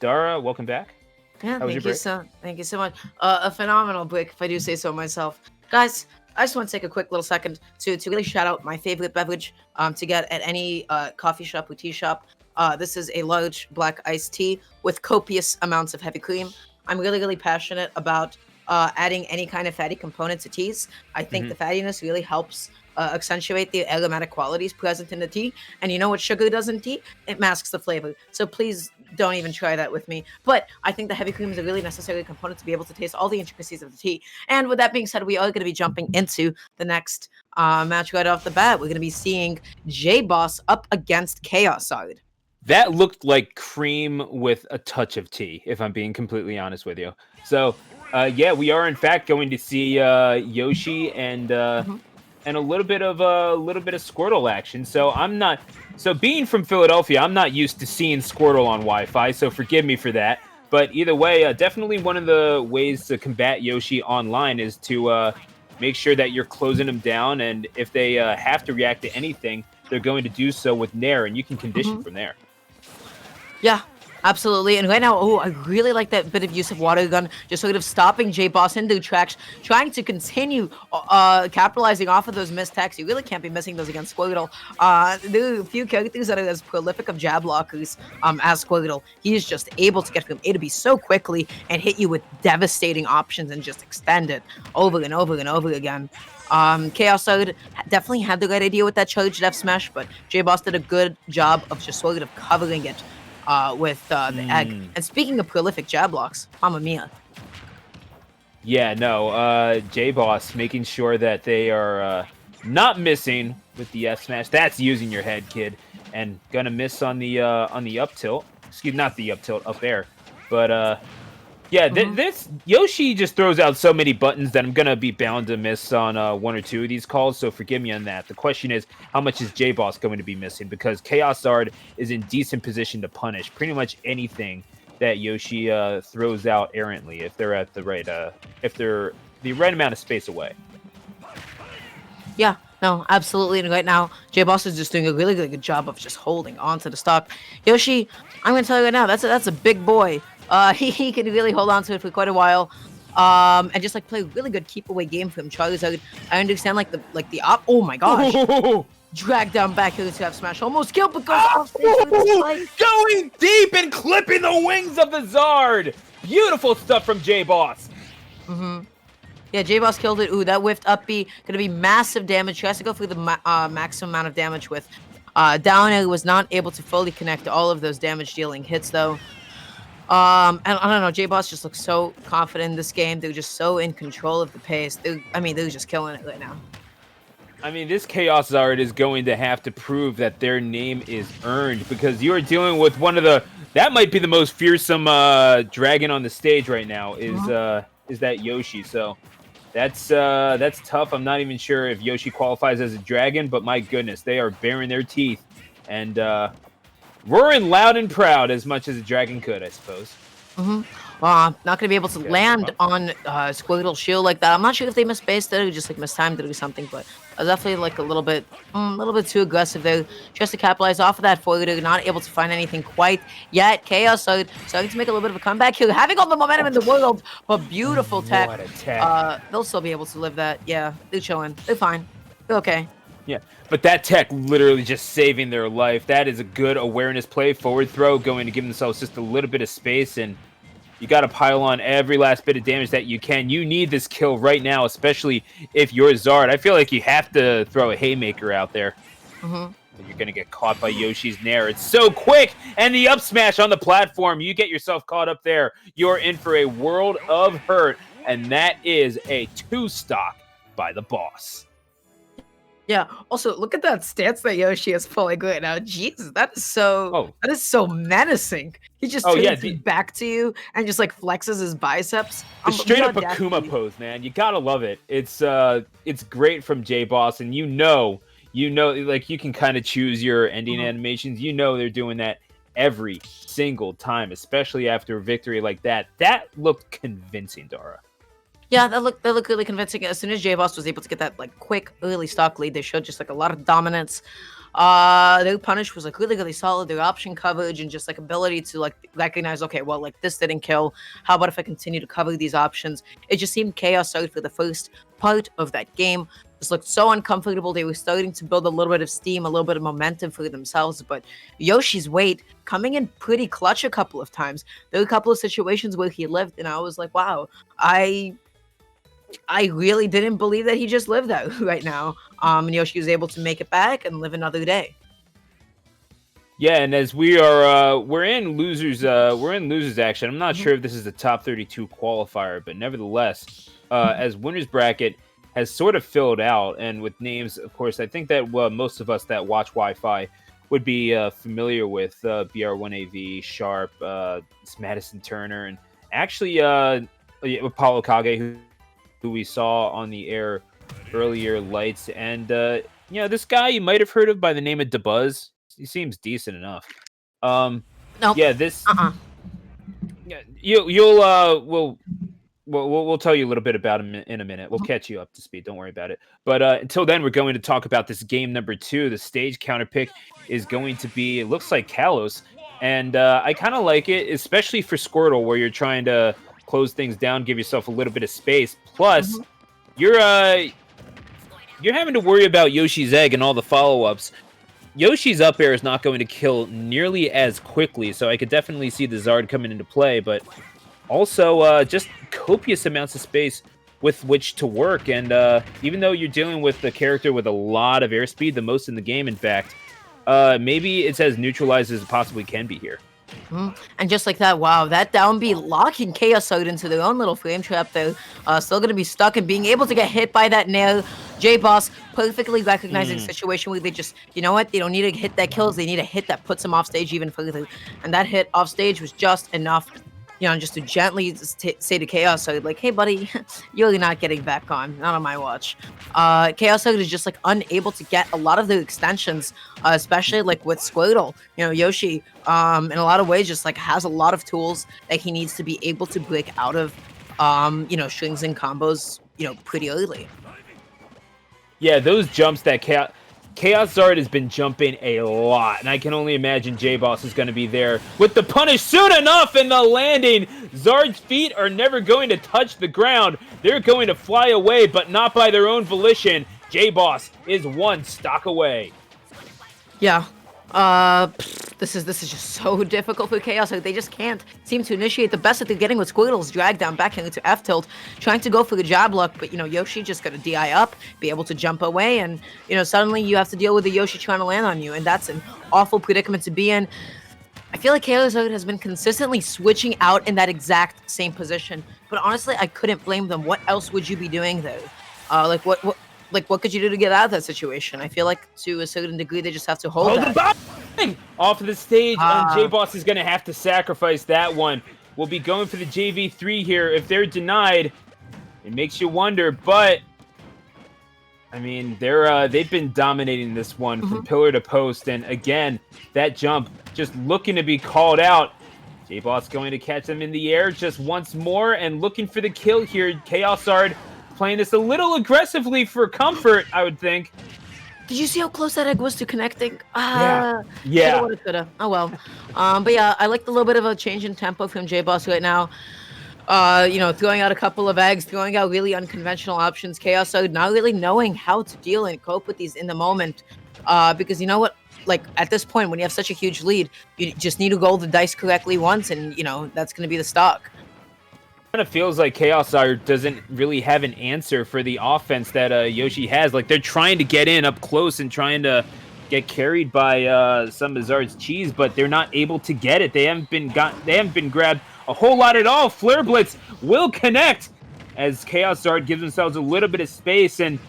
Dara, welcome back. Yeah, How was your break? thank you so much. A phenomenal break, if I do say so myself. Guys, I just want to take a quick little second to really shout out my favorite beverage to get at any coffee shop or tea shop. This is a large black iced tea with copious amounts of heavy cream. I'm really passionate about adding any kind of fatty component to teas. I think Hmm. the fattiness really helps accentuate the aromatic qualities present in the tea. And you know what sugar does in tea? It masks the flavor. So please don't even try that with me. But I think the heavy cream is a really necessary component to be able to taste all the intricacies of the tea. And with that being said, we are going to be jumping into the next match right off the bat. We're going to be seeing JBoss up against Chaoszard. That looked like cream with a touch of tea, if I'm being completely honest with you. So, yeah, we are in fact going to see Yoshi Mhm. and a little bit of Squirtle action. So I'm not. So being from Philadelphia, I'm not used to seeing Squirtle on Wi-Fi. So forgive me for that. But either way, definitely one of the ways to combat Yoshi online is to make sure that you're closing them down, and if they have to react to anything, they're going to do so with Nair, and you can condition Mhm. from there. Yeah, absolutely. And right now, oh, I really like that bit of use of water gun, just sort of stopping J Boss in their tracks, trying to continue capitalizing off of those missed attacks. You really can't be missing those against Squirtle. There are a few characters that are as prolific of jab blockers as Squirtle. He is just able to get from A to B so quickly and hit you with devastating options and just extend it over and over and over again. Chaoszard definitely had the right idea with that charged F smash, but J Boss did a good job of just sort of covering it with the egg. Mm. And speaking of prolific jab blocks, Mamma Mia. Yeah, no, JBoss making sure that they are not missing with the F smash. That's using your head, kid, and gonna miss on the up tilt. Excuse, not the up tilt, up air. But yeah, Hmm. this Yoshi just throws out so many buttons that I'm gonna be bound to miss on one or two of these calls. So forgive me on that. The question is, how much is JBoss going to be missing? Because Chaoszard is in decent position to punish pretty much anything that Yoshi throws out errantly if they're at the right if they're the right amount of space away. Yeah, no, absolutely. And right now, J Boss is just doing a really good job of just holding on to the stock. Yoshi, I'm gonna tell you right now, that's a big boy. He can really hold on to it for quite a while. And just like play a really good keep away game from Charizard. I understand like the op. Oh my gosh, Oh, drag down back here to have smash almost killed, but goes off stage with the spike. going deep and clipping the wings of the Zard. Beautiful stuff from JBoss. Mm-hmm. Yeah, J-Boss killed it. Ooh, that whiffed up B. Gonna be massive damage. She has to go through the maximum amount of damage with down air. Was not able to fully connect all of those damage dealing hits though. And I don't know, J-Boss just looks so confident in this game. They're just so in control of the pace. They're just killing it right now. I mean, this Chaos Zard is going to have to prove that their name is earned because you are dealing with one of the that might be the most fearsome dragon on the stage right now Mhm. is that Yoshi. So that's tough. I'm not even sure if Yoshi qualifies as a dragon, but my goodness, they are baring their teeth and roaring loud and proud as much as a dragon could, I suppose. Mm-hmm. Not gonna be able to Okay, that's land tough. on Squirtle shield like that. I'm not sure if they misspaced it or just like mistimed it or something, but definitely like a little bit too aggressive there. Just to capitalize off of that forward, not able to find anything quite yet. Chaos starting to make a little bit of a comeback here, having all the momentum in the world, but beautiful tech. What a tech. They'll still be able to live that. Yeah, they're chilling. They're fine. They're okay. Yeah, but that tech literally just saving their life. That is a good awareness play, forward throw, going to give themselves just a little bit of space, and you got to pile on every last bit of damage that you can. You need this kill right now, especially if you're Zard. I feel like you have to throw a haymaker out there. Mm-hmm. You're going to get caught by Yoshi's Nair. It's so quick, and the up smash on the platform. You get yourself caught up there. You're in for a world of hurt, and that is a two-stock by the boss. Yeah. Also, look at that stance that Yoshi is pulling right now. Jesus, that is so Oh, that is so menacing. He just oh yeah, turns his back to you and just like flexes his biceps. the straight The up Akuma audacity. pose, man. You gotta love it. It's great from J Boss, and like you can kind of choose your ending Mhm. animations. You know they're doing that every single time, especially after a victory like that. That looked convincing, Dara. Yeah, that looked really convincing. As soon as J Boss was able to get that like quick early stock lead, they showed just like a lot of dominance. Their punish was like really solid. Their option coverage and just like ability to like recognize, okay, well, like this didn't kill. How about if I continue to cover these options? It just seemed Chaoszard for the first part of that game just looked so uncomfortable. They were starting to build a little bit of steam, a little bit of momentum for themselves. But Yoshi's weight coming in pretty clutch a couple of times. There were a couple of situations where he lived, and I was like, wow, I really didn't believe that he just lived out right now. And Yoshi was able to make it back and live another day. Yeah, and as we're in losers action. I'm not sure if this is the top 32 qualifier, but nevertheless, as winners bracket has sort of filled out, and with names, of course, I think that most of us that watch Wi-Fi would be familiar with BR1AV, Sharp, Madison Turner, and actually Apollo Kage, who we saw on the air earlier, Lights, and this guy you might have heard of by the name of DeBuzz. He seems decent enough. Nope. Yeah, this. Yeah, we'll tell you a little bit about him in a minute. We'll catch you up to speed. Don't worry about it. But until then, we're going to talk about this game number 2. The stage counter pick is going to be, it looks like Kalos, and I kind of like it, especially for Squirtle, where you're trying to close things down, give yourself a little bit of space. Plus, you're having to worry about Yoshi's egg and all the follow-ups. Yoshi's up air is not going to kill nearly as quickly, so I could definitely see the Zard coming into play, but also just copious amounts of space with which to work. And even though you're dealing with a character with a lot of airspeed, the most in the game, in fact, maybe it's as neutralized as it possibly can be here. And just like that, wow, that down B locking Chaoszard into their own little frame trap though. Still going to be stuck and being able to get hit by that nail. JBoss perfectly recognizing the situation where they just, you know what, they don't need to hit that kills, they need a hit that puts them off stage even further. And that hit off stage was just enough, just to gently say to Chaoszard, like, hey buddy, you're not getting back on, not on my watch. Chaoszard is just like unable to get a lot of the extensions, especially like with Squirtle. Yoshi, in a lot of ways, just like has a lot of tools that he needs to be able to break out of, strings and combos, pretty early. Yeah, those jumps that Chaoszard has been jumping a lot, and I can only imagine JBoss is going to be there with the punish soon enough, and the landing. Zard's feet are never going to touch the ground. They're going to fly away, but not by their own volition. JBoss is one stock away. Yeah. This is just so difficult for Chaos. They just can't seem to initiate. The best that they're getting with Squirtle's drag down back into F tilt, trying to go for the jab lock, but Yoshi just got to DI up, be able to jump away, and suddenly you have to deal with the Yoshi trying to land on you, and that's an awful predicament to be in. I feel like Chaoszard has been consistently switching out in that exact same position, but honestly, I couldn't blame them. What else would you be doing there? What could you do to get out of that situation? I feel like to a certain degree they just have to hold that. Off of the stage, and JBoss is going to have to sacrifice that one. We'll be going for the JV3 here. If they're denied, it makes you wonder, but I mean, they've been dominating this one from pillar to post, and again, that jump just looking to be called out. JBoss going to catch them in the air just once more and looking for the kill here. Chaoszard playing this a little aggressively for comfort, I would think. Did you see how close that egg was to connecting? Yeah. Coulda. Oh well. But yeah, I like the little bit of a change in tempo from JBoss right now. Throwing out a couple of eggs, throwing out really unconventional options. Chaoszard not really knowing how to deal and cope with these in the moment. Because you know what? Like at this point, when you have such a huge lead, you just need to roll the dice correctly once, and that's going to be the stock. Kind of feels like Chaoszard doesn't really have an answer for the offense that Yoshi has. Like they're trying to get in up close and trying to get carried by some of Zard's cheese, but they're not able to get it. They haven't been grabbed a whole lot at all. Flare Blitz will connect as Chaoszard gives themselves a little bit of space, and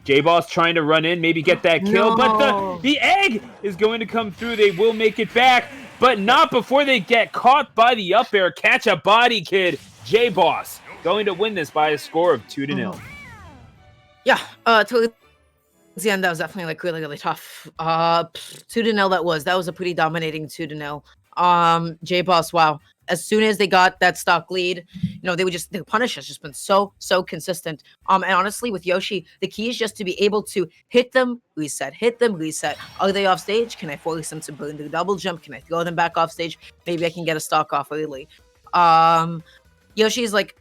JBoss trying to run in, maybe get that kill, but the egg is going to come through. They will make it back, but not before they get caught by the up air. Catch a body, kid. JBoss going to win this by a score of 2-0. Yeah, towards the end, that was definitely like really tough. 2-0 that was a pretty dominating 2-0. JBoss, wow, as soon as they got that stock lead, they would just, the punish has just been so consistent. And honestly, with Yoshi, the key is just to be able to hit them, reset, hit them, reset. Are they off stage? Can I force them to burn the double jump? Can I throw them back off stage? Maybe I can get a stock off early. Yoshi's like,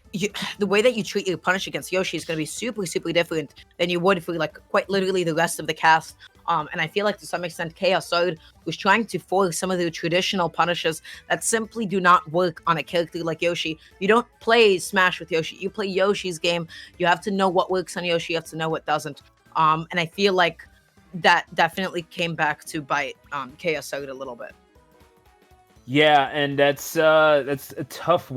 the way that you treat your punish against Yoshi is going to be super different than you would for like quite literally the rest of the cast. And I feel like to some extent Chaoszard was trying to force some of the traditional punishes that simply do not work on a character like Yoshi. You don't play Smash with Yoshi, you play Yoshi's game. You have to know what works on Yoshi, you have to know what doesn't. And I feel like that definitely came back to bite Chaoszard a little bit. Yeah, and that's a tough